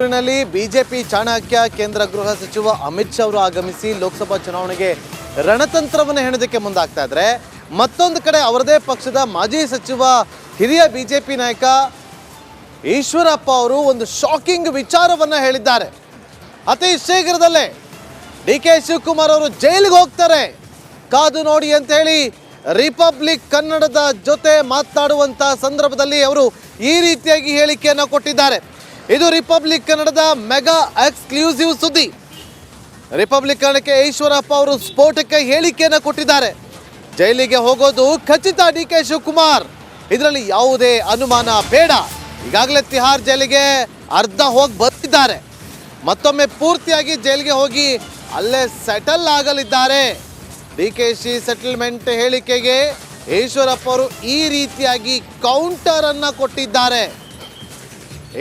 ನಲ್ಲಿ ಬಿಜೆಪಿ ಚಾಣಕ್ಯ ಕೇಂದ್ರ ಗೃಹ ಸಚಿವ ಅಮಿತ್ ಶಾ ಅವರು ಆಗಮಿಸಿ ಲೋಕಸಭಾ ಚುನಾವಣೆಗೆ ರಣತಂತ್ರವನ್ನು ಹೆಣೆದಕ್ಕೆ ಮುಂದಾಗ್ತಾ ಇದ್ದಾರೆ. ಮತ್ತೊಂದು ಕಡೆ ಅವರದೇ ಪಕ್ಷದ ಮಾಜಿ ಸಚಿವ ಹಿರಿಯ ಬಿಜೆಪಿ ನಾಯಕ ಈಶ್ವರಪ್ಪ ಅವರು ಒಂದು ಶಾಕಿಂಗ್ ವಿಚಾರವನ್ನು ಹೇಳಿದ್ದಾರೆ. ಅತಿ ಶೀಘ್ರದಲ್ಲೇ ಡಿ.ಕೆ. ಶಿವಕುಮಾರ್ ಅವರು ಜೈಲಿಗೆ ಹೋಗ್ತಾರೆ, ಕಾದು ನೋಡಿ ಅಂತ ಹೇಳಿ ರಿಪಬ್ಲಿಕ್ ಕನ್ನಡದ ಜೊತೆ ಮಾತನಾಡುವಂತ ಸಂದರ್ಭದಲ್ಲಿ ಅವರು ಈ ರೀತಿಯಾಗಿ ಹೇಳಿಕೆಯನ್ನು ಕೊಟ್ಟಿದ್ದಾರೆ. ಇದು ರಿಪಬ್ಲಿಕ್ ಕನ್ನಡದ ಮೆಗಾ ಎಕ್ಸ್ಕ್ಲೂಸಿವ್ ಸುದ್ದಿ. ರಿಪಬ್ಲಿಕ್ ಕನ್ನಡಕ್ಕೆ ಈಶ್ವರಪ್ಪ ಅವರು ಸ್ಫೋಟಕ ಹೇಳಿಕೆಯನ್ನು ಕೊಟ್ಟಿದ್ದಾರೆ. ಜೈಲಿಗೆ ಹೋಗೋದು ಖಚಿತ ಡಿ.ಕೆ. ಶಿವಕುಮಾರ್, ಇದರಲ್ಲಿ ಯಾವುದೇ ಅನುಮಾನ ಬೇಡ. ಈಗಾಗಲೇ ತಿಹಾರ್ ಜೈಲಿಗೆ ಅರ್ಧ ಹೋಗಿ ಬಂದಿದ್ದಾರೆ, ಮತ್ತೊಮ್ಮೆ ಪೂರ್ತಿಯಾಗಿ ಜೈಲಿಗೆ ಹೋಗಿ ಅಲ್ಲೇ ಸೆಟಲ್ ಆಗಲಿದ್ದಾರೆ. ಡಿ.ಕೆ.ಶಿ ಸೆಟಲ್ಮೆಂಟ್ ಹೇಳಿಕೆಗೆ ಈಶ್ವರಪ್ಪ ಅವರು ಈ ರೀತಿಯಾಗಿ ಕೌಂಟರ್ ಅನ್ನ ಕೊಟ್ಟಿದ್ದಾರೆ.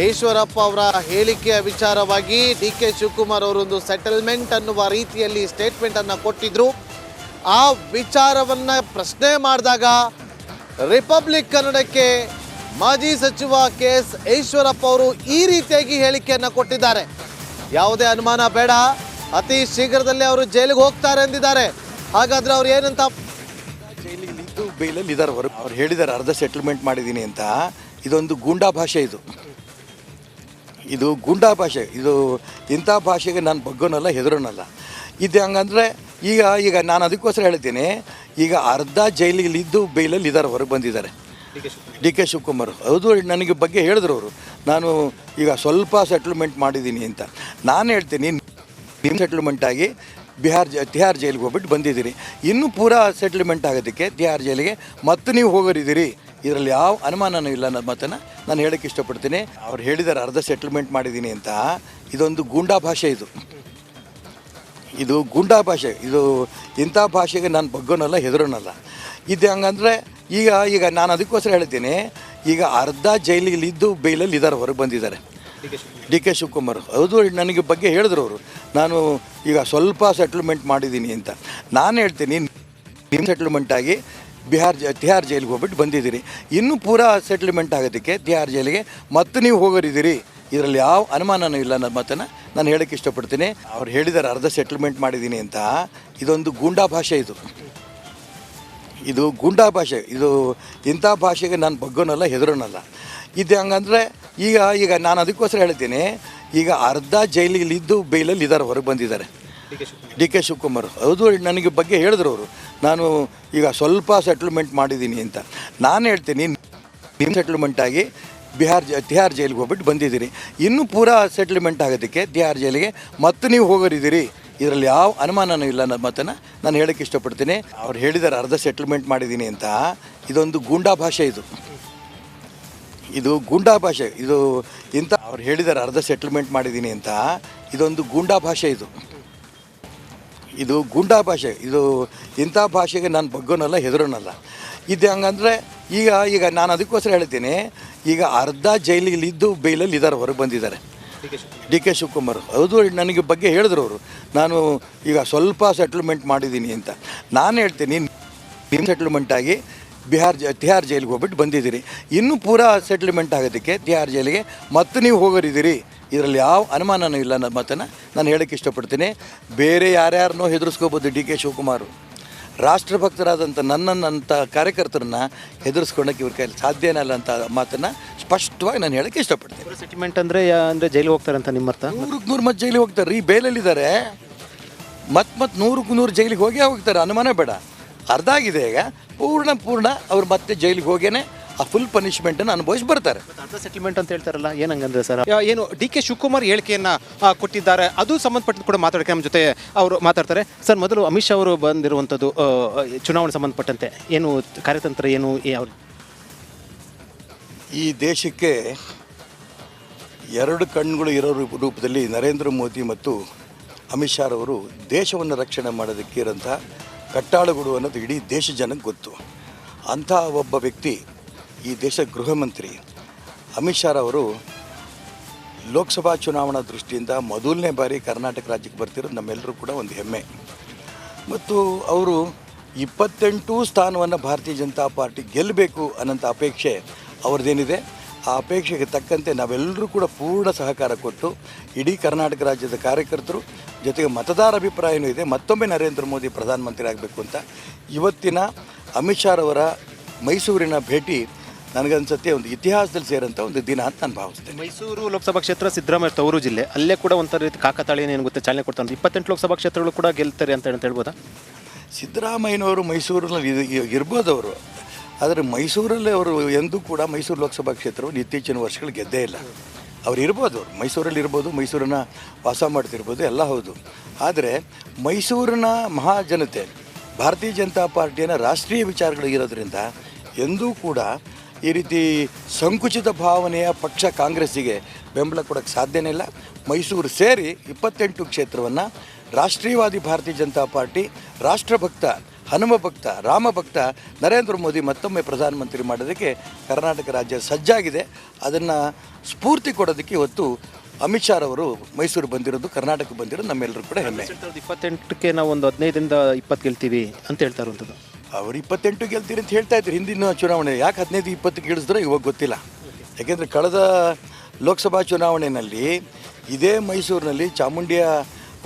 ಈಶ್ವರಪ್ಪ ಅವರ ಹೇಳಿಕೆಯ ವಿಚಾರವಾಗಿ ಡಿ.ಕೆ. ಶಿವಕುಮಾರ್ ಅವರೊಂದು ಸೆಟಲ್ಮೆಂಟ್ ಅನ್ನುವ ರೀತಿಯಲ್ಲಿ ಸ್ಟೇಟ್ಮೆಂಟ್ ಅನ್ನು ಕೊಟ್ಟಿದ್ರು. ಆ ವಿಚಾರವನ್ನ ಪ್ರಶ್ನೆ ಮಾಡಿದಾಗ ರಿಪಬ್ಲಿಕ್ ಕನ್ನಡಕ್ಕೆ ಮಾಜಿ ಸಚಿವ ಕೆ.ಎಸ್. ಈಶ್ವರಪ್ಪ ಅವರು ಈ ರೀತಿಯಾಗಿ ಹೇಳಿಕೆಯನ್ನು ಕೊಟ್ಟಿದ್ದಾರೆ. ಯಾವುದೇ ಅನುಮಾನ ಬೇಡ, ಅತಿ ಶೀಘ್ರದಲ್ಲೇ ಅವರು ಜೈಲಿಗೆ ಹೋಗ್ತಾರೆ ಎಂದಿದ್ದಾರೆ. ಹಾಗಾದ್ರೆ ಅವ್ರು ಏನಂತ ಜೈಲಿಗೆ ಇದ್ದು ಬೇಲಲ್ಲಿ ಇದ್ದಾರೆ. ಅವ್ರು ಹೇಳಿದ್ದಾರೆ ಅರ್ಧ ಸೆಟಲ್ಮೆಂಟ್ ಮಾಡಿದ್ದೀನಿ ಅಂತ. ಇದೊಂದು ಗೂಂಡಾ ಭಾಷೆ, ಇದು ಗೂಂಡಾ ಭಾಷೆ. ಇದು ಇಂಥ ಭಾಷೆಗೆ ನಾನು ಬಗ್ಗೋನಲ್ಲ, ಹೆದರೋನಲ್ಲ. ಇದು ಹಂಗಂದರೆ ಈಗ ನಾನು ಅದಕ್ಕೋಸ್ಕರ ಹೇಳ್ತೀನಿ, ಈಗ ಅರ್ಧ ಜೈಲಿಗಿದ್ದು ಬೇಲಲ್ಲಿ ಇದ್ದಾರೆ, ಹೊರಗೆ ಬಂದಿದ್ದಾರೆ ಡಿ.ಕೆ. ಶಿವಕುಮಾರ್. ಹೌದು, ನನಗೆ ಬಗ್ಗೆ ಹೇಳಿದ್ರು ಅವರು, ನಾನು ಈಗ ಸ್ವಲ್ಪ ಸೆಟಲ್ಮೆಂಟ್ ಮಾಡಿದ್ದೀನಿ ಅಂತ. ನಾನು ಹೇಳ್ತೀನಿ, ನಿಮ್ಮ ಸೆಟಲ್ಮೆಂಟ್ ಆಗಿ ತಿಹಾರ್ ಜೈಲಿಗೆ ಹೋಗ್ಬಿಟ್ಟು ಬಂದಿದ್ದೀರಿ, ಇನ್ನೂ ಪೂರಾ ಸೆಟಲ್ಮೆಂಟ್ ಆಗೋದಕ್ಕೆ ತಿಹಾರ್ ಜೈಲಿಗೆ ಮತ್ತೆ ನೀವು ಹೋಗೋರಿದ್ದೀರಿ, ಇದರಲ್ಲಿ ಯಾವ ಅನುಮಾನನೂ ಇಲ್ಲ ಅನ್ನೋ ಮಾತನ್ನು ನಾನು ಹೇಳೋಕ್ಕೆ ಇಷ್ಟಪಡ್ತೀನಿ. ಅವ್ರು ಹೇಳಿದ್ದಾರೆ ಅರ್ಧ ಸೆಟಲ್ಮೆಂಟ್ ಮಾಡಿದ್ದೀನಿ ಅಂತ. ಇದೊಂದು ಗೂಂಡಾ ಭಾಷೆ, ಇದು ಗೂಂಡಾ ಭಾಷೆ. ಇದು ಇಂಥ ಭಾಷೆಗೆ ನಾನು ಬಗ್ಗೋನಲ್ಲ, ಹೆದರೋನಲ್ಲ. ಇದು ಹಂಗಂದರೆ ಈಗ ನಾನು ಅದಕ್ಕೋಸ್ಕರ ಹೇಳ್ತೀನಿ, ಈಗ ಅರ್ಧ ಜೈಲಿಗಿದ್ದು ಬೇಲಲ್ಲಿ ಇದ್ದಾರೆ, ಹೊರಗೆ ಬಂದಿದ್ದಾರೆ ಡಿ.ಕೆ. ಶಿವಕುಮಾರ್. ಹೌದು, ನನಗೆ ಬಗ್ಗೆ ಹೇಳಿದ್ರು ಅವರು, ನಾನು ಈಗ ಸ್ವಲ್ಪ ಸೆಟಲ್ಮೆಂಟ್ ಮಾಡಿದ್ದೀನಿ ಅಂತ. ನಾನು ಹೇಳ್ತೀನಿ, ನಿಮ್ಮ ಸೆಟಲ್ಮೆಂಟ್ ಆಗಿ ತಿಹಾರ್ ಜೈಲಿಗೆ ಹೋಗ್ಬಿಟ್ಟು ಬಂದಿದ್ದೀರಿ, ಇನ್ನೂ ಪೂರಾ ಸೆಟಲ್ಮೆಂಟ್ ಆಗೋದಕ್ಕೆ ತಿಹಾರ್ ಜೈಲಿಗೆ ಮತ್ತೆ ನೀವು ಹೋಗೋರಿದ್ದೀರಿ, ಇದರಲ್ಲಿ ಯಾವ ಅನುಮಾನನೂ ಇಲ್ಲ ಅನ್ನೋ ಮಾತನ್ನು ನಾನು ಹೇಳೋಕ್ಕೆ ಇಷ್ಟಪಡ್ತೀನಿ. ಅವ್ರು ಹೇಳಿದ್ದಾರೆ ಅರ್ಧ ಸೆಟಲ್ಮೆಂಟ್ ಮಾಡಿದ್ದೀನಿ ಅಂತ. ಇದೊಂದು ಗೂಂಡಾ ಭಾಷೆ, ಇದು ಗೂಂಡಾ ಭಾಷೆ. ಇದು ಇಂಥ ಭಾಷೆಗೆ ನಾನು ಬಗ್ಗೋನಲ್ಲ, ಹೆದರೋನಲ್ಲ. ಇದು ಹಂಗಂದರೆ ಈಗ ನಾನು ಅದಕ್ಕೋಸ್ಕರ ಹೇಳ್ತೀನಿ, ಈಗ ಅರ್ಧ ಜೈಲಿಗಿದ್ದು ಬೇಲಲ್ಲಿ ಇದ್ದಾರೆ, ಹೊರಗೆ ಬಂದಿದ್ದಾರೆ ಡಿ.ಕೆ. ಶಿವಕುಮಾರ್. ಹೌದು, ನನಗೆ ಬಗ್ಗೆ ಹೇಳಿದ್ರು ಅವರು, ನಾನು ಈಗ ಸ್ವಲ್ಪ ಸೆಟಲ್ಮೆಂಟ್ ಮಾಡಿದ್ದೀನಿ ಅಂತ. ನಾನು ಹೇಳ್ತೀನಿ, ನಿಮ್ಮ ಸೆಟಲ್ಮೆಂಟ್ ಆಗಿ ತಿಹಾರ್ ಜೈಲಿಗೆ ಹೋಗ್ಬಿಟ್ಟು ಬಂದಿದ್ದೀರಿ, ಇನ್ನೂ ಪೂರಾ ಸೆಟಲ್ಮೆಂಟ್ ಆಗೋದಕ್ಕೆ ತಿಹಾರ್ ಜೈಲಿಗೆ ಮತ್ತೆ ನೀವು ಹೋಗೋರಿದ್ದೀರಿ, ಇದರಲ್ಲಿ ಯಾವ ಅನುಮಾನನೂ ಇಲ್ಲ ಅನ್ನೋ ಮಾತನ್ನು ನಾನು ಹೇಳೋಕ್ಕೆ ಇಷ್ಟಪಡ್ತೀನಿ. ಅವ್ರು ಹೇಳಿದ್ದಾರೆ ಅರ್ಧ ಸೆಟಲ್ಮೆಂಟ್ ಮಾಡಿದ್ದೀನಿ ಅಂತ. ಇದೊಂದು ಗೂಂಡಾ ಭಾಷೆ, ಇದು ಗೂಂಡಾ ಭಾಷೆ. ಇದು ಅವ್ರು ಹೇಳಿದ್ದಾರೆ ಅರ್ಧ ಸೆಟಲ್ಮೆಂಟ್ ಮಾಡಿದ್ದೀನಿ ಅಂತ. ಇದೊಂದು ಗೂಂಡಾ ಭಾಷೆ, ಇದು ಗೂಂಡಾ ಭಾಷೆ. ಇದು ಇಂಥ ಭಾಷೆಗೆ ನಾನು ಬಗ್ಗೋನಲ್ಲ, ಹೆದರೋನಲ್ಲ. ಇದು ಹಂಗಂದರೆ ಈಗ ನಾನು ಅದಕ್ಕೋಸ್ಕರ ಹೇಳ್ತೀನಿ, ಈಗ ಅರ್ಧ ಜೈಲಿಗಿದ್ದು ಬೇಲಲ್ಲಿ ಇದ್ದಾರೆ, ಹೊರಗೆ ಬಂದಿದ್ದಾರೆ ಡಿ.ಕೆ. ಶಿವಕುಮಾರ್. ಹೌದು, ನನಗೆ ಬಗ್ಗೆ ಹೇಳಿದ್ರು ಅವರು, ನಾನು ಈಗ ಸ್ವಲ್ಪ ಸೆಟಲ್ಮೆಂಟ್ ಮಾಡಿದ್ದೀನಿ ಅಂತ. ನಾನು ಹೇಳ್ತೀನಿ, ನಿಮ್ಮ ಸೆಟಲ್ಮೆಂಟ್ ಆಗಿ ತಿಹಾರ್ ಜೈಲಿಗೆ ಹೋಗ್ಬಿಟ್ಟು ಬಂದಿದ್ದೀರಿ, ಇನ್ನೂ ಪೂರಾ ಸೆಟಲ್ಮೆಂಟ್ ಆಗೋದಕ್ಕೆ ತಿಹಾರ್ ಜೈಲಿಗೆ ಮತ್ತೆ ನೀವು ಹೋಗೋರಿದ್ದೀರಿ, ಇದರಲ್ಲಿ ಯಾವ ಅನುಮಾನನೂ ಇಲ್ಲ ಅನ್ನೋ ಮಾತನ್ನು ನಾನು ಹೇಳೋಕ್ಕೆ ಇಷ್ಟಪಡ್ತೀನಿ. ಬೇರೆ ಯಾರ್ಯಾರನ್ನೋ ಹೆದರ್ಸ್ಕೋಬೋದು ಡಿ.ಕೆ. ಶಿವಕುಮಾರ್, ರಾಷ್ಟ್ರಭಕ್ತರಾದಂಥ ನನ್ನನ್ನಂಥ ಕಾರ್ಯಕರ್ತರನ್ನ ಹೆದರ್ಸ್ಕೊಳಕ್ಕೆ ಇವ್ರ ಕೈಯಲ್ಲಿ ಸಾಧ್ಯನೇ ಇಲ್ಲ ಅಂತ ಮಾತನ್ನು ಸ್ಪಷ್ಟವಾಗಿ ನಾನು ಹೇಳೋಕ್ಕೆ ಇಷ್ಟಪಡ್ತೀನಿ. ಸೆಟಲ್ಮೆಂಟ್ ಅಂದರೆ ಜೈಲಿಗೆ ಹೋಗ್ತಾರೆ ಅಂತ ನಿಮ್ಮ ಅರ್ಥ? 100 ಮತ್ತೆ ಜೈಲಿಗೆ ಹೋಗ್ತಾರೆ ರೀ, ಬೇಲಲ್ಲಿದ್ದಾರೆ, ಮತ್ತೆ 100 ಜೈಲಿಗೆ ಹೋಗ್ತಾರೆ, ಅನುಮಾನ ಬೇಡ. ಅರ್ಧ ಆಗಿದೆ, ಈಗ ಪೂರ್ಣ ಅವ್ರು ಮತ್ತೆ ಜೈಲಿಗೆ ಹೋಗೇನೆ ಆ ಫುಲ್ ಪನಿಷ್ಮೆಂಟನ್ನು ಅನುಭವಿಸಿ ಬರ್ತಾರೆ. ಅರ್ಧ ಸೆಟಲ್ಮೆಂಟ್ ಅಂತ ಹೇಳ್ತಾರಲ್ಲ, ಏನಂಗಂದ್ರೆ ಸರ್, ಏನು ಡಿ.ಕೆ. ಶಿವಕುಮಾರ್ ಹೇಳಿಕೆಯನ್ನು ಕೊಟ್ಟಿದ್ದಾರೆ, ಅದು ಸಂಬಂಧಪಟ್ಟಂತೆ ಕೂಡ ಮಾತಾಡೋಕ್ಕೆ ನಮ್ಮ ಜೊತೆ ಅವರು ಮಾತಾಡ್ತಾರೆ. ಸರ್, ಮೊದಲು ಅಮಿತ್ ಶಾ ಅವರು ಬಂದಿರುವಂಥದ್ದು ಚುನಾವಣೆ ಸಂಬಂಧಪಟ್ಟಂತೆ ಏನು ಕಾರ್ಯತಂತ್ರ, ಏನು ಯಾವ ಈ ದೇಶಕ್ಕೆ ಎರಡು ಕಣ್ಣುಗಳು ಇರೋ ರೂಪದಲ್ಲಿ ನರೇಂದ್ರ ಮೋದಿ ಮತ್ತು ಅಮಿತ್ ಶಾ ಅವರು ದೇಶವನ್ನು ರಕ್ಷಣೆ ಮಾಡೋದಕ್ಕೆ ಇರೋಂಥ ಕಟ್ಟಾಳುಗಳು ಅನ್ನೋದು ಇಡೀ ದೇಶ ಜನಕ್ಕೆ ಗೊತ್ತು. ಅಂಥ ಒಬ್ಬ ವ್ಯಕ್ತಿ, ಈ ದೇಶ ಗೃಹ ಮಂತ್ರಿ ಅಮಿತ್ ಶಾ ಅವರು ಲೋಕಸಭಾ ಚುನಾವಣಾ ದೃಷ್ಟಿಯಿಂದ ಮೊದಲನೇ ಬಾರಿ ಕರ್ನಾಟಕ ರಾಜ್ಯಕ್ಕೆ ಬರ್ತಿರೋದು ನಮ್ಮೆಲ್ಲರೂ ಕೂಡ ಒಂದು ಹೆಮ್ಮೆ. ಮತ್ತು ಅವರು 28 ಸ್ಥಾನವನ್ನು ಭಾರತೀಯ ಜನತಾ ಪಾರ್ಟಿ ಗೆಲ್ಲಬೇಕು ಅನ್ನೋಂಥ ಅಪೇಕ್ಷೆ ಅವ್ರದ್ದೇನಿದೆ. ಆ ಅಪೇಕ್ಷೆಗೆ ತಕ್ಕಂತೆ ನಾವೆಲ್ಲರೂ ಕೂಡ ಪೂರ್ಣ ಸಹಕಾರ ಕೊಟ್ಟು ಇಡೀ ಕರ್ನಾಟಕ ರಾಜ್ಯದ ಕಾರ್ಯಕರ್ತರು ಜೊತೆಗೆ ಮತದಾರ ಅಭಿಪ್ರಾಯವೂ ಇದೆ, ಮತ್ತೊಮ್ಮೆ ನರೇಂದ್ರ ಮೋದಿ ಪ್ರಧಾನಮಂತ್ರಿ ಆಗಬೇಕು ಅಂತ. ಇವತ್ತಿನ ಅಮಿತ್ ಶಾ ಅವರ ಮೈಸೂರಿನ ಭೇಟಿ ನನಗನ್ಸುತ್ತೆ ಒಂದು ಇತಿಹಾಸದಲ್ಲಿ ಸೇರೋಂಥ ಒಂದು ದಿನ ಅಂತ ನಾನು ಭಾವಿಸ್ತೇನೆ. ಮೈಸೂರು ಲೋಕಸಭಾ ಕ್ಷೇತ್ರ ಸಿದ್ದರಾಮಯ್ಯ ತವರು ಜಿಲ್ಲೆ, ಅಲ್ಲೇ ಕೂಡ ಒಂಥರ ರೀತಿ ಕಾಕತಾಳೀಯ ಏನು ಗೊತ್ತೆ ಚಾಲನೆ ಕೊಡ್ತಾರೆ. 28 ಲೋಕಸಭಾ ಕ್ಷೇತ್ರಗಳು ಕೂಡ ಗೆಲ್ತಾರೆ ಅಂತ ಹೇಳ್ಬೋದಾ? ಸಿದ್ದರಾಮಯ್ಯನವರು ಮೈಸೂರಿನಲ್ಲಿ ಇರ್ಬೋದು ಅವರು, ಆದರೆ ಮೈಸೂರಲ್ಲಿ ಅವರು ಎಂದೂ ಕೂಡ ಮೈಸೂರು ಲೋಕಸಭಾ ಕ್ಷೇತ್ರವನ್ನು ಇತ್ತೀಚಿನ ವರ್ಷಗಳು ಗೆದ್ದೇ ಇಲ್ಲ. ಅವ್ರು ಇರ್ಬೋದು, ಅವರು ಮೈಸೂರಲ್ಲಿ ಇರ್ಬೋದು, ಮೈಸೂರನ್ನ ವಾಸ ಮಾಡ್ತಿರ್ಬೋದು, ಎಲ್ಲ ಹೌದು. ಆದರೆ ಮೈಸೂರಿನ ಮಹಾಜನತೆ ಭಾರತೀಯ ಜನತಾ ಪಾರ್ಟಿಯ ರಾಷ್ಟ್ರೀಯ ವಿಚಾರಗಳು ಇರೋದ್ರಿಂದ ಎಂದೂ ಕೂಡ ಈ ರೀತಿ ಸಂಕುಚಿತ ಭಾವನೆಯ ಪಕ್ಷ ಕಾಂಗ್ರೆಸ್ಸಿಗೆ ಬೆಂಬಲ ಕೊಡೋಕ್ಕೆ ಸಾಧ್ಯನೇ ಇಲ್ಲ. ಮೈಸೂರು ಸೇರಿ 28 ಕ್ಷೇತ್ರವನ್ನು ರಾಷ್ಟ್ರೀಯವಾದಿ ಭಾರತೀಯ ಜನತಾ ಪಾರ್ಟಿ, ರಾಷ್ಟ್ರಭಕ್ತ, ಹನುಮ ಭಕ್ತ, ರಾಮ ಭಕ್ತ ನರೇಂದ್ರ ಮೋದಿ ಮತ್ತೊಮ್ಮೆ ಪ್ರಧಾನಮಂತ್ರಿ ಮಾಡೋದಕ್ಕೆ ಕರ್ನಾಟಕ ರಾಜ್ಯ ಸಜ್ಜಾಗಿದೆ. ಅದನ್ನು ಸ್ಫೂರ್ತಿ ಕೊಡೋದಕ್ಕೆ ಇವತ್ತು ಅಮಿತ್ ಶಾ ಅವರು ಮೈಸೂರು ಬಂದಿರೋದು, ಕರ್ನಾಟಕ ಬಂದಿರೋದು ನಮ್ಮೆಲ್ಲರೂ ಕೂಡ ಹೆಮ್ಮೆ. 28ಕ್ಕೆ ನಾವು ಒಂದು 15ರಿಂದ 20 ಗೆಲ್ತೀವಿ ಅಂತ ಹೇಳ್ತಾ ಇರುವಂಥದ್ದು. ಅವರು 28 ಗೆಲ್ತೀರಿ ಅಂತ ಹೇಳ್ತಾ ಇದ್ರು ಹಿಂದಿನ ಚುನಾವಣೆ. ಯಾಕೆ 15-20 ಇಳಿಸಿದ್ರೋ ಇವಾಗ ಗೊತ್ತಿಲ್ಲ. ಯಾಕೆಂದರೆ ಕಳೆದ ಲೋಕಸಭಾ ಚುನಾವಣೆಯಲ್ಲಿ ಇದೇ ಮೈಸೂರಿನಲ್ಲಿ ಚಾಮುಂಡಿಯ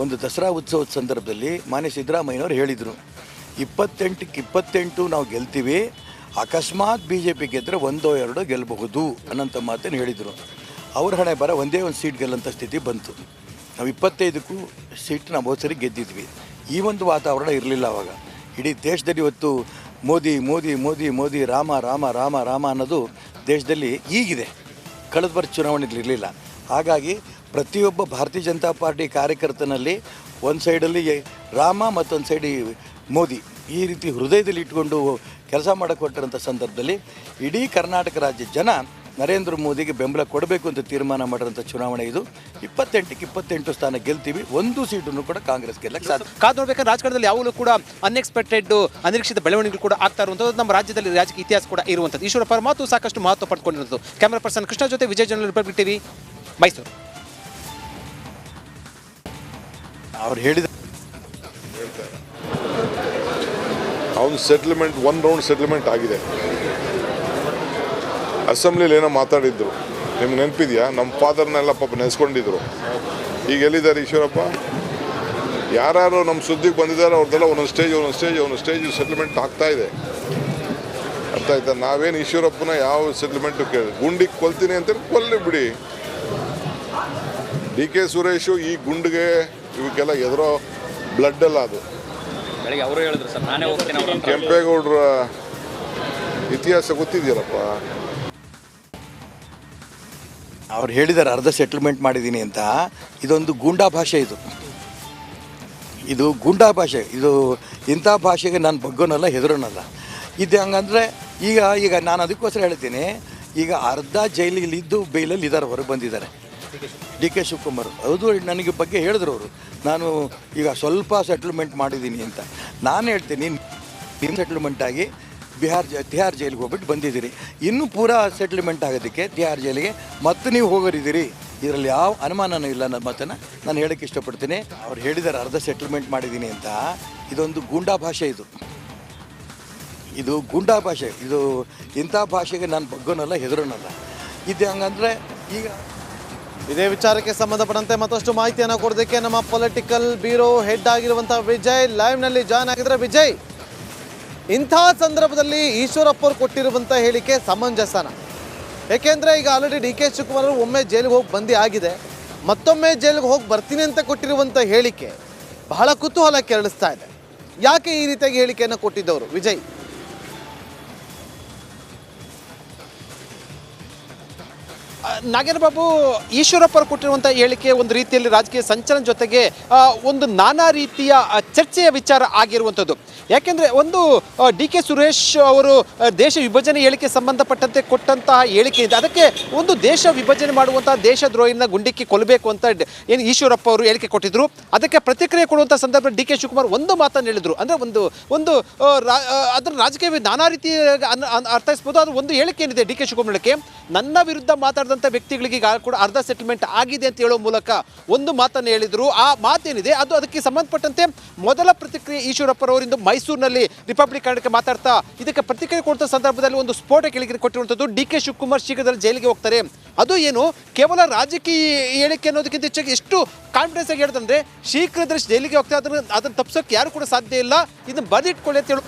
ಒಂದು ದಸರಾ ಉತ್ಸವದ ಸಂದರ್ಭದಲ್ಲಿ ಮಾನ್ಯ ಸಿದ್ದರಾಮಯ್ಯನವರು ಹೇಳಿದರು, 28ಕ್ಕೆ 28 ನಾವು ಗೆಲ್ತೀವಿ, ಅಕಸ್ಮಾತ್ BJP ಗೆದ್ದರೆ 1-2 ಗೆಲ್ಲಬಹುದು ಅನ್ನೋಂಥ ಮಾತನ್ನು ಹೇಳಿದರು. ಅವ್ರ ಹಣೆ ಬರ ಒಂದೇ ಒಂದು ಸೀಟ್ ಗೆಲ್ಲಂಥ ಸ್ಥಿತಿ ಬಂತು. ನಾವು 25ಕ್ಕೂ ಸೀಟ್ ನಾವು ಹೋದ ಸರಿ ಗೆದ್ದಿದ್ವಿ. ಈ ಒಂದು ವಾತಾವರಣ ಇರಲಿಲ್ಲ ಆವಾಗ. ಇಡೀ ದೇಶದಲ್ಲಿ ಇವತ್ತು ಮೋದಿ ಮೋದಿ ಮೋದಿ ಮೋದಿ ರಾಮ ರಾಮ ರಾಮ ರಾಮ ಅನ್ನೋದು ದೇಶದಲ್ಲಿ ಈಗಿದೆ, ಕಳೆದ ವರ್ಷ ಚುನಾವಣೆಯಲ್ಲಿ ಇರಲಿಲ್ಲ. ಹಾಗಾಗಿ ಪ್ರತಿಯೊಬ್ಬ ಭಾರತೀಯ ಜನತಾ ಪಾರ್ಟಿ ಕಾರ್ಯಕರ್ತನಲ್ಲಿ ಒಂದು ಸೈಡಲ್ಲಿ ರಾಮ ಮತ್ತೊಂದು ಸೈಡಿ ಮೋದಿ ಈ ರೀತಿ ಹೃದಯದಲ್ಲಿ ಇಟ್ಕೊಂಡು ಕೆಲಸ ಮಾಡೋಕ್ಕೆ ಹೊರಟಿರೋಂಥ ಸಂದರ್ಭದಲ್ಲಿ ಇಡೀ ಕರ್ನಾಟಕ ರಾಜ್ಯ ಜನ ನರೇಂದ್ರ ಮೋದಿಗೆ ಬೆಂಬಲ ಕೊಡಬೇಕು ಅಂತ ತೀರ್ಮಾನ ಮಾಡಿರೋಂಥ ಚುನಾವಣೆ ಇದು. 28ಕ್ಕೆ 28 ಸ್ಥಾನ ಗೆಲ್ತೀವಿ, ಒಂದು ಸೀಟನ್ನು ಕೂಡ ಕಾಂಗ್ರೆಸ್ ಗೆಲ್ಲಕ್ಕೆ ಸಾಧ್ಯ. ಕಾದು ನೋಡ್ಬೇಕಾದ್ರೆ ರಾಜಕಾರಣದಲ್ಲಿ ಯಾವಾಗಲೂ ಕೂಡ ಅನ್ಎಕ್ಸ್ಪೆಕ್ಟೆಡ್ ಅನಿರೀಕ್ಷಿತ ಬೆಳವಣಿಗೆಗಳು ಕೂಡ ಆಗ್ತಾ ಇರುವಂಥದ್ದು ನಮ್ಮ ರಾಜ್ಯದಲ್ಲಿ ರಾಜಕೀಯ ಇತಿಹಾಸ ಕೂಡ ಇರುವಂಥದ್ದು. ಈಶ್ವರಪ್ಪ ಮಾತು ಸಾಕಷ್ಟು ಮಹತ್ವ ಪಡ್ಕೊಂಡಿರೋದು. ಕ್ಯಾಮರಾ ಪರ್ಸನ್ ಕೃಷ್ಣ ಜೊತೆ Vijay general republic TV, Mysuru. ಅವ್ರು ಹೇಳಿದ ಅವನು ಸೆಟ್ಲ್ಮೆಂಟ್ 1 ರೌಂಡ್ ಸೆಟ್ಲ್ಮೆಂಟ್ ಆಗಿದೆ. ಅಸೆಂಬ್ಲಿಲಿ ಏನೋ ಮಾತಾಡಿದ್ರು, ನಿಮ್ಗೆ ನೆನಪಿದೆಯಾ? ನಮ್ಮ ಫಾದರ್ನೆಲ್ಲ ಪಾಪ ನೆನೆಸ್ಕೊಂಡಿದ್ರು. ಈಗ ಎಲ್ಲಿದ್ದಾರೆ ಈಶ್ವರಪ್ಪ? ಯಾರು ನಮ್ಮ ಸುದ್ದಿಗೆ ಬಂದಿದ್ದಾರೆ ಅವ್ರದ್ದೆಲ್ಲ ಒಂದೊಂದು ಸ್ಟೇಜ್ ಸೆಟ್ಲ್ಮೆಂಟ್ ಆಗ್ತಾ ಇದೆ. ಅರ್ಥ ಆಯ್ತಾ? ನಾವೇನು ಈಶ್ವರಪ್ಪನ ಯಾವ ಸೆಟ್ಲ್ಮೆಂಟು ಕೇಳಿ ಗುಂಡಿಗೆ ಕೊಲ್ತೀನಿ ಅಂತೇಳಿ ಕೊಲ್ಲಿ ಬಿಡಿ. DK ಸುರೇಶು ಈ ಗುಂಡಿಗೆ ಇವಕ್ಕೆಲ್ಲ ಎದುರೋ ಬ್ಲಡ್ ಅಲ್ಲ ಅದು. ಅವರು ಹೇಳಿದ್ರು ಸರ್, ನಾನೇ ಹೋಗ್ತೀನಿ. ಕೆಂಪೇಗೌಡರ ಇತಿಹಾಸ ಗೊತ್ತಿದೆಯಲ್ಲಪ್ಪ. ಅವ್ರು ಹೇಳಿದ್ದಾರೆ ಅರ್ಧ ಸೆಟ್ಲ್ಮೆಂಟ್ ಮಾಡಿದ್ದೀನಿ ಅಂತ. ಇದೊಂದು ಗೂಂಡಾ ಭಾಷೆ, ಇದು ಗೂಂಡಾ ಭಾಷೆ. ಇದು ಇಂಥ ಭಾಷೆಗೆ ನಾನು ಬಗ್ಗೋನಲ್ಲ, ಹೆದರೋನಲ್ಲ. ಇದು ಹಂಗಂದರೆ ಈಗ ನಾನು ಅದಕ್ಕೋಸ್ಕರ ಹೇಳ್ತೀನಿ, ಈಗ ಅರ್ಧ ಜೈಲಿಲಿದ್ದು ಬೇಲಲ್ಲಿ ಇದ್ದಾರೆ, ಹೊರಗೆ ಬಂದಿದ್ದಾರೆ. DK ಶಿವಕುಮಾರ್ ಹೌದು, ನನಗೆ ಬಗ್ಗೆ ಹೇಳಿದ್ರು ಅವರು, ನಾನು ಈಗ ಸ್ವಲ್ಪ ಸೆಟ್ಲ್ಮೆಂಟ್ ಮಾಡಿದ್ದೀನಿ ಅಂತ. ನಾನು ಹೇಳ್ತೀನಿ, ನಿಮ್ಮ ಸೆಟ್ಲ್ಮೆಂಟ್ ಆಗಿ ತಿಹಾರ್ ಜೈಲಿಗೆ ಹೋಗ್ಬಿಟ್ಟು ಬಂದಿದ್ದೀರಿ, ಇನ್ನೂ ಪೂರಾ ಸೆಟ್ಲ್ಮೆಂಟ್ ಆಗೋದಕ್ಕೆ ತಿಹಾರ್ ಜೈಲಿಗೆ ಮತ್ತೆ ನೀವು ಹೋಗೋರಿದ್ದೀರಿ. ಇದರಲ್ಲಿ ಯಾವ ಅನುಮಾನನೂ ಇಲ್ಲ ಅನ್ನೋ ಮಾತನ್ನು ನಾನು ಹೇಳೋಕ್ಕೆ ಇಷ್ಟಪಡ್ತೀನಿ. ಅವ್ರು ಹೇಳಿದ್ದಾರೆ ಅರ್ಧ ಸೆಟ್ಲ್ಮೆಂಟ್ ಮಾಡಿದ್ದೀನಿ ಅಂತ. ಇದೊಂದು ಗೂಂಡಾ ಭಾಷೆ, ಇದು ಗೂಂಡಾ ಭಾಷೆ. ಇದು ಇಂಥ ಭಾಷೆಗೆ ನಾನು ಬಗ್ಗೋನಲ್ಲ, ಹೆದರೋನಲ್ಲ. ಇದು ಹಂಗಂದರೆ ಈಗ ಇದೇ ವಿಚಾರಕ್ಕೆ ಸಂಬಂಧಪಟ್ಟಂತೆ ಮತ್ತಷ್ಟು ಮಾಹಿತಿಯನ್ನು ಕೊಡೋದಕ್ಕೆ ನಮ್ಮ ಪೊಲಿಟಿಕಲ್ ಬ್ಯೂರೋ ಹೆಡ್ ಆಗಿರುವಂಥ ವಿಜಯ್ ಲೈವ್ನಲ್ಲಿ ಜಾಯ್ನ್ ಆಗಿದ್ರೆ. ವಿಜಯ್, ಇಂಥ ಸಂದರ್ಭದಲ್ಲಿ ಈಶ್ವರಪ್ಪ ಅವರು ಕೊಟ್ಟಿರುವಂಥ ಹೇಳಿಕೆ ಸಮಂಜಸನ? ಏಕೆಂದರೆ ಈಗ ಆಲ್ರೆಡಿ DK ಶಿವಕುಮಾರ್ ಅವರು ಒಮ್ಮೆ ಜೈಲಿಗೆ ಹೋಗಿ ಬಂದಿ ಆಗಿದೆ, ಮತ್ತೊಮ್ಮೆ ಜೈಲಿಗೆ ಹೋಗಿ ಬರ್ತೀನಿ ಅಂತ ಕೊಟ್ಟಿರುವಂಥ ಹೇಳಿಕೆ ಬಹಳ ಕುತೂಹಲ ಕೆರಳಿಸ್ತಾ ಇದೆ. ಯಾಕೆ ಈ ರೀತಿಯಾಗಿ ಹೇಳಿಕೆಯನ್ನು ಕೊಟ್ಟಿದ್ದವರು ವಿಜಯ್? ನಾಗೇಂದ್ರ ಬಾಬು, ಈಶ್ವರಪ್ಪ ಕೊಟ್ಟಿರುವಂಥ ಹೇಳಿಕೆ ಒಂದು ರೀತಿಯಲ್ಲಿ ರಾಜಕೀಯ ಸಂಚಲನ ಜೊತೆಗೆ ಒಂದು ನಾನಾ ರೀತಿಯ ಚರ್ಚೆಯ ವಿಚಾರ ಆಗಿರುವಂಥದ್ದು. ಯಾಕೆಂದರೆ ಒಂದು DK ಸುರೇಶ್ ಅವರು ದೇಶ ವಿಭಜನೆ ಹೇಳಿಕೆ ಸಂಬಂಧಪಟ್ಟಂತೆ ಕೊಟ್ಟಂತಹ ಹೇಳಿಕೆ ಇದೆ. ಅದಕ್ಕೆ ಒಂದು ದೇಶ ವಿಭಜನೆ ಮಾಡುವಂತಹ ದೇಶದ್ರೋಹಿನ ಗುಂಡಿಕ್ಕಿ ಕೊಲ್ಲಬೇಕು ಅಂತ ಏನು ಈಶ್ವರಪ್ಪ ಅವರು ಹೇಳಿಕೆ ಕೊಟ್ಟಿದ್ರು. ಅದಕ್ಕೆ ಪ್ರತಿಕ್ರಿಯೆ ಕೊಡುವಂಥ ಸಂದರ್ಭದಲ್ಲಿ DK ಶಿವಕುಮಾರ್ ಒಂದು ಮಾತನ್ನು ಹೇಳಿದರು. ಅಂದರೆ ಒಂದು ಅದರ ರಾಜಕೀಯ ನಾನಾ ರೀತಿ ಅರ್ಥೈಸ್ಬೋದು. ಅದು ಒಂದು ಹೇಳಿಕೆ ಏನಿದೆ DK ಶಿವಕುಮಾರ್ ಹೇಳಿಕೆ, ನನ್ನ ವಿರುದ್ಧ ಮಾತಾಡಿದಂಥ ವ್ಯಕ್ತಿಗಳಿಗೆ ಈಗ ಕೂಡ ಅರ್ಧ ಸೆಟಲ್ಮೆಂಟ್ ಆಗಿದೆ ಅಂತ ಹೇಳೋ ಮೂಲಕ ಒಂದು ಮಾತನ್ನು ಹೇಳಿದ್ರು. ಆ ಮಾತೇನಿದೆ ಅದು ಅದಕ್ಕೆ ಸಂಬಂಧಪಟ್ಟಂತೆ ಮೊದಲ ಪ್ರತಿಕ್ರಿಯೆ ಈಶ್ವರಪ್ಪರವರಿಂದ ಮೈಸೂರಿನಲ್ಲಿ ರಿಪಬ್ಲಿಕ್ ಕನ್ನಡಕ್ಕೆ ಮಾತಾಡ್ತಾ ಇದಕ್ಕೆ ಪ್ರತಿಕ್ರಿಯೆ ಕೊಡ್ತಾ ಸಂದರ್ಭದಲ್ಲಿ ಒಂದು ಸ್ಫೋಟ ಹೇಳಿಕೆ ಕೊಟ್ಟಿರುವಂಥದ್ದು. ಡಿ.ಕೆ. ಶಿವಕುಮಾರ್ ಶೀಘ್ರದಲ್ಲಿ ಜೈಲಿಗೆ ಹೋಗ್ತಾರೆ. ಅದು ಏನು ಕೇವಲ ರಾಜಕೀಯ ಹೇಳಿಕೆ ಅನ್ನೋದಕ್ಕಿಂತ ಹೆಚ್ಚಾಗಿ ಎಷ್ಟು ಕಾನ್ಫಿಡೆನ್ಸ್ ಆಗಿ ಹೇಳ್ತಂದ್ರೆ ಶೀಘ್ರದಲ್ಲಿ ಜೈಲಿಗೆ ಹೋಗ್ತಾರೆ, ಅದನ್ನು ತಪ್ಪಿಸೋಕೆ ಯಾರು ಕೂಡ ಸಾಧ್ಯ ಇಲ್ಲ, ಇದನ್ನು ಬರೆದಿಟ್ಕೊಳ್ಳಿ ಅಂತ ಹೇಳಿ